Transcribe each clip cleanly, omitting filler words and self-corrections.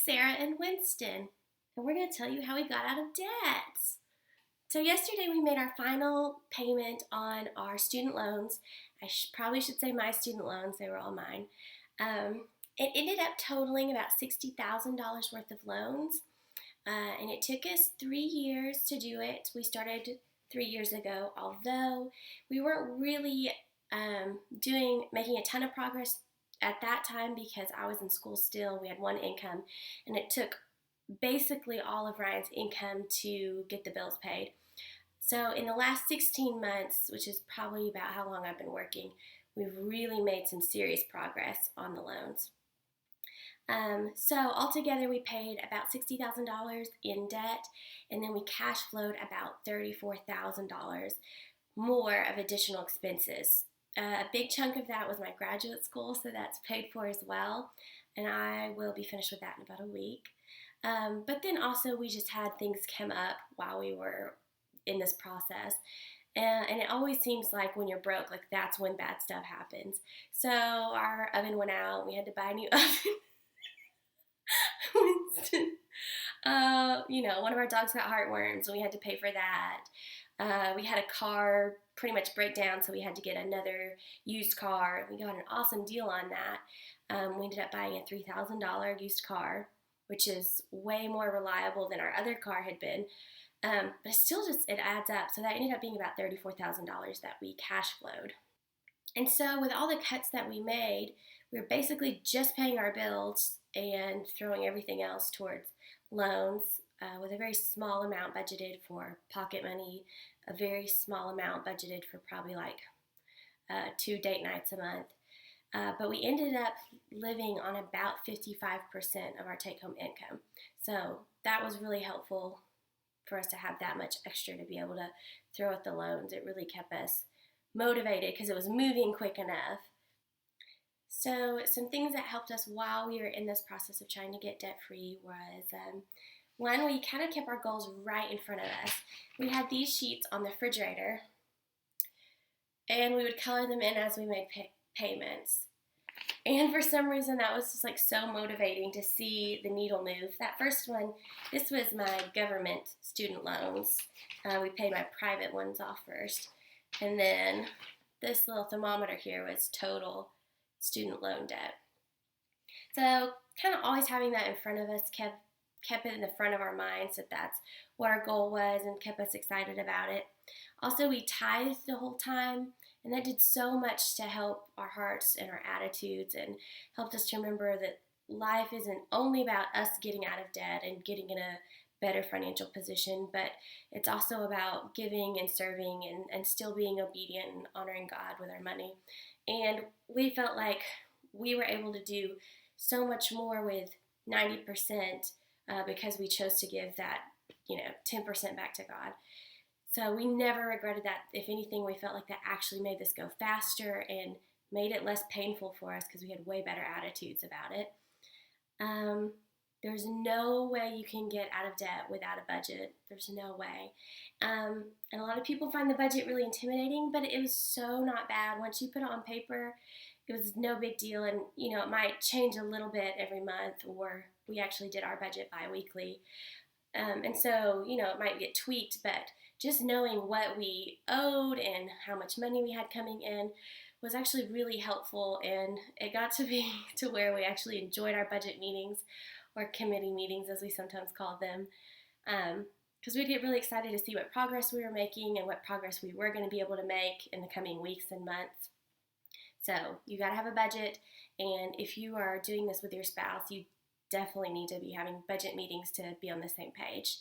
Sarah and Winston, and we're going to tell you how we got out of debt. So, yesterday we made our final payment on our student loans. Probably should say my student loans, they were all mine. It ended up totaling about $60,000 worth of loans, and it took us 3 years to do it. We started 3 years ago, although we weren't really making a ton of progress at that time because I was in school still. We had one income, and it took basically all of Ryan's income to get the bills paid. So in the last 16 months, which is probably about how long I've been working, we've really made some serious progress on the loans. So altogether, we paid about $60,000 in debt, and then we cash flowed about $34,000 more of additional expenses. A big chunk of that was my graduate school, so that's paid for as well, and I will be finished with that in about a week. But then also we just had things come up while we were in this process. And it always seems like when you're broke, like that's when bad stuff happens. So our oven went out. We had to buy a new oven. One of our dogs got heartworms, and we had to pay for that. We had a car pretty much break down, so we had to get another used car. We got an awesome deal on that. We ended up buying a $3,000 used car, which is way more reliable than our other car had been. But it adds up. So that ended up being about $34,000 that we cash flowed. And so with all the cuts that we made, we were basically just paying our bills and throwing everything else towards loans, with a very small amount budgeted for pocket money, a very small amount budgeted for probably like 2 date nights a month. But we ended up living on about 55% of our take-home income. So that was really helpful for us to have that much extra to be able to throw at the loans. It really kept us motivated because it was moving quick enough. So some things that helped us while we were in this process of trying to get debt-free was, one, we kind of kept our goals right in front of us. We had these sheets on the refrigerator, and we would color them in as we made payments. And for some reason, that was just like so motivating to see the needle move. That first one, this was my government student loans. We paid my private ones off first. And then this little thermometer here was total student loan debt. So kind of always having that in front of us kept it in the front of our minds that that's what our goal was and kept us excited about it. Also, we tithed the whole time, and that did so much to help our hearts and our attitudes and helped us to remember that life isn't only about us getting out of debt and getting in a better financial position, but it's also about giving and serving and still being obedient and honoring God with our money. And we felt like we were able to do so much more with 90% because we chose to give that, 10% back to God. So we never regretted that. If anything, we felt like that actually made this go faster and made it less painful for us because we had way better attitudes about it. There's no way you can get out of debt without a budget. There's no way. And a lot of people find the budget really intimidating, but it was so not bad. Once you put it on paper, it was no big deal. And, it might change a little bit every month, or we actually did our budget bi-weekly. And so, it might get tweaked, but just knowing what we owed and how much money we had coming in was actually really helpful. And it got to be to where we actually enjoyed our budget meetings, or committee meetings as we sometimes called them, because we'd get really excited to see what progress we were making and what progress we were going to be able to make in the coming weeks and months. So you got to have a budget, and if you are doing this with your spouse, you definitely need to be having budget meetings to be on the same page.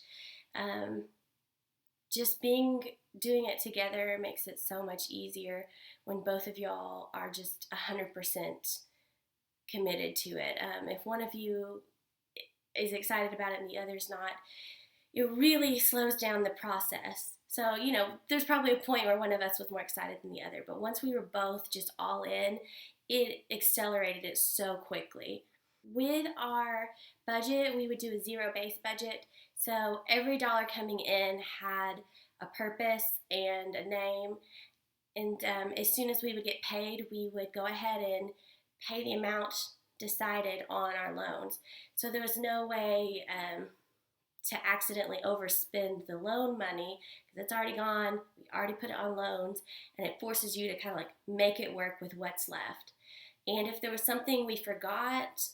Doing it together makes it so much easier when both of y'all are just 100% committed to it. If one of you is excited about it and the other's not, it really slows down the process. So, there's probably a point where one of us was more excited than the other, but once we were both just all in, it accelerated it so quickly. With our budget, we would do a zero-based budget, so every dollar coming in had a purpose and a name, and as soon as we would get paid, we would go ahead and pay the amount decided on our loans. So there was no way to accidentally overspend the loan money because it's already gone. We already put it on loans, and it forces you to kind of like make it work with what's left. And if there was something we forgot,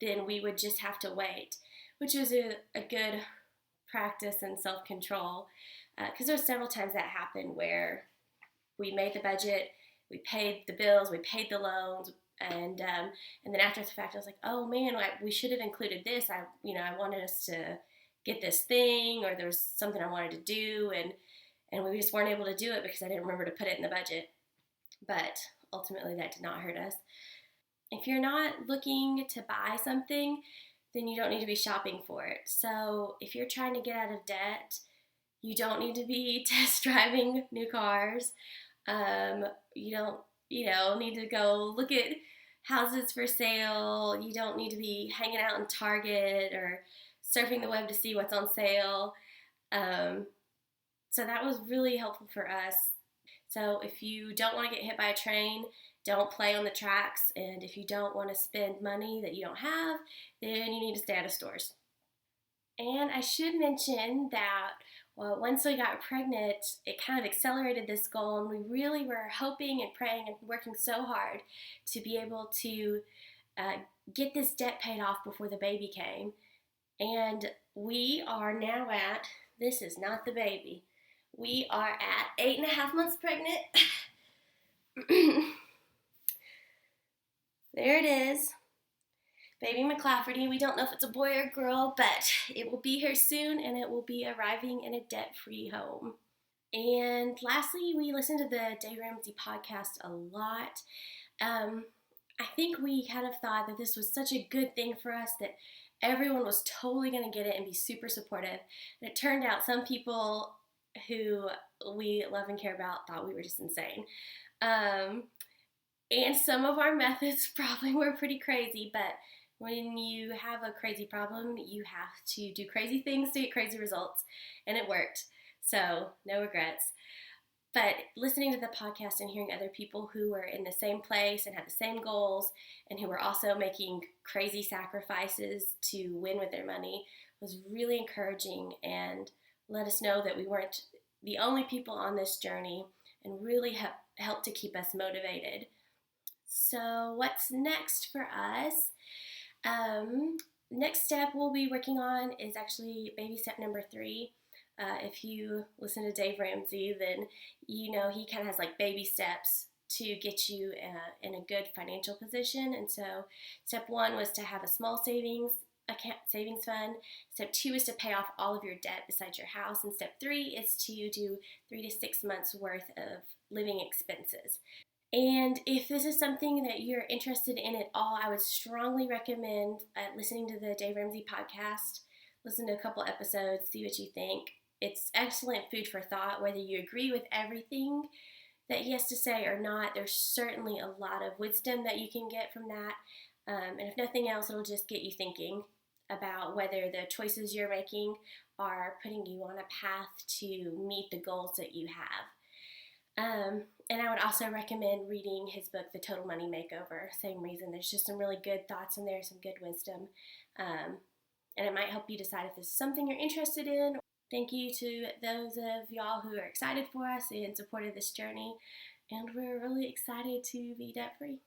then we would just have to wait, which was a good practice and self-control, because there were several times that happened where we made the budget, we paid the bills, we paid the loans, and then after the fact, I was like, oh man, we should have included this. I wanted us to get this thing, or there was something I wanted to do, and we just weren't able to do it because I didn't remember to put it in the budget. But ultimately, that did not hurt us. If you're not looking to buy something, then you don't need to be shopping for it. So if you're trying to get out of debt, you don't need to be test driving new cars. You don't, need to go look at houses for sale. You don't need to be hanging out in Target or surfing the web to see what's on sale. So that was really helpful for us. So if you don't want to get hit by a train, don't play on the tracks. And if you don't want to spend money that you don't have, then you need to stay out of stores. And I should mention that once we got pregnant, it kind of accelerated this goal, and we really were hoping and praying and working so hard to be able to get this debt paid off before the baby came. And we are now at, this is not the baby, we are at 8.5 months pregnant. There it is. Baby McClafferty. We don't know if it's a boy or girl, but it will be here soon, and it will be arriving in a debt-free home. And lastly, we listen to the Dave Ramsey podcast a lot. I think we kind of thought that this was such a good thing for us that everyone was totally going to get it and be super supportive. And it turned out some people who we love and care about thought we were just insane. And some of our methods probably were pretty crazy, but when you have a crazy problem, you have to do crazy things to get crazy results, and it worked. So, no regrets. But listening to the podcast and hearing other people who were in the same place and had the same goals and who were also making crazy sacrifices to win with their money was really encouraging and let us know that we weren't the only people on this journey, and really helped to keep us motivated. So what's next for us? Next step we'll be working on is actually baby step number 3. If you listen to Dave Ramsey, then you know he kind of has like baby steps to get you in a good financial position. And so step 1 was to have a small savings fund. Step 2 is to pay off all of your debt besides your house. And step 3 is to do 3 to 6 months worth of living expenses. And if this is something that you're interested in at all, I would strongly recommend listening to the Dave Ramsey podcast. Listen to a couple episodes, see what you think. It's excellent food for thought, whether you agree with everything that he has to say or not. There's certainly a lot of wisdom that you can get from that. And if nothing else, it'll just get you thinking about whether the choices you're making are putting you on a path to meet the goals that you have. And I would also recommend reading his book, The Total Money Makeover. Same reason. There's just some really good thoughts in there, some good wisdom. And it might help you decide if this is something you're interested in. Thank you to those of y'all who are excited for us and supported this journey. And we're really excited to be debt-free.